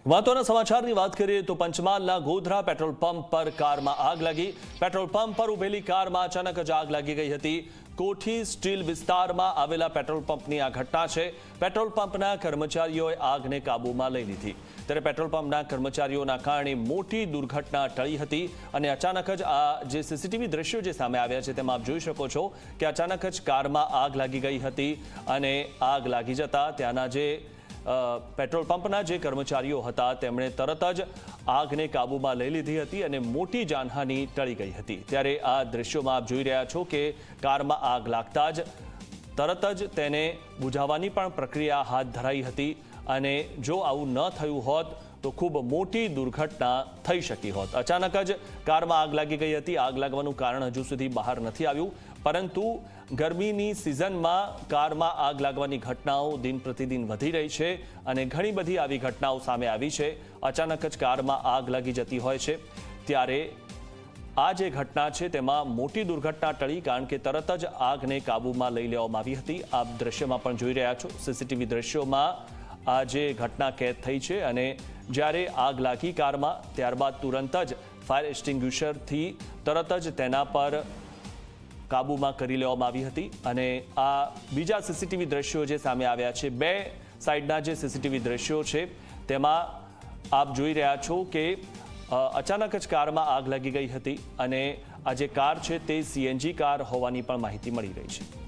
મહત્વના સમાચારની વાત કરીએ તો પંચમહાલના ગોધરા પેટ્રોલ પંપ પર કારમાં આગ લાગી। પેટ્રોલ પંપ પર ઉભેલી કારમાં અચાનક જ આગ લાગી ગઈ હતી। કોઠી સ્ટીલ વિસ્તારમાં આવેલા પેટ્રોલ પંપની આ ઘટના છે। પેટ્રોલ પંપના કર્મચારીઓએ આગને કાબૂમાં લઈ લીધી। ત્યારે પેટ્રોલ પંપના કર્મચારીઓના કારણે મોટી દુર્ઘટના ટળી હતી અને અચાનક જ આ જે સીસીટીવી દ્રશ્યો જે સામે આવ્યા છે તેમાં આપ જોઈ શકો છો કે અચાનક જ કારમાં આગ લાગી ગઈ હતી અને આગ લાગી જતા ત્યાંના જે પેટ્રોલ પંપના જે કર્મચારીઓ હતા તેમણે તરત જ આગને કાબૂમાં લઈ લીધી હતી અને મોટી જાનહાનિ ટળી ગઈ હતી। ત્યારે આ દ્રશ્યોમાં આપ જોઈ રહ્યા છો કે કારમાં આગ લાગતા જ તરત જ તેને બુઝાવવાની પણ પ્રક્રિયા હાથ ધરાઈ હતી અને જો આવું ન થયું હોત તો ખૂબ મોટી દુર્ઘટના થઈ શકી હોત। અચાનક જ કારમાં આગ લાગી ગઈ હતી। આગ લાગવાનું કારણ હજુ સુધી બહાર નથી આવ્યું, પરંતુ ગરમીની સિઝનમાં કારમાં આગ લાગવાની ઘટનાઓ દિન પ્રતિદિન વધી રહી છે અને ઘણી બધી આવી ઘટનાઓ સામે આવી છે। અચાનક જ કારમાં આગ લાગી જતી હોય છે ત્યારે આ જે ઘટના છે તેમાં મોટી દુર્ઘટના ટળી, કારણ કે તરત જ આગને કાબૂમાં લઈ લેવામાં આવી હતી। આપ દ્રશ્યમાં પણ જોઈ રહ્યા છો, સીસીટીવી દ્રશ્યોમાં આ જે ઘટના કેદ થઈ છે અને જ્યારે આગ લાગી કારમાં ત્યારબાદ તુરંત જ ફાયર એક્સ્ટિંગ્વિશરથી તરત જ તેના પર કાબૂમાં કરી લેવામાં આવી હતી અને આ બીજા સીસીટીવી દ્રશ્યો જે સામે આવ્યા છે, બે સાઈડના જે સીસીટીવી દ્રશ્યો છે તેમાં આપ જોઈ રહ્યા છો કે અચાનક જ કારમાં આગ લાગી ગઈ હતી અને આ જે કાર છે તે સીએનજી કાર હોવાની પણ માહિતી મળી રહી છે।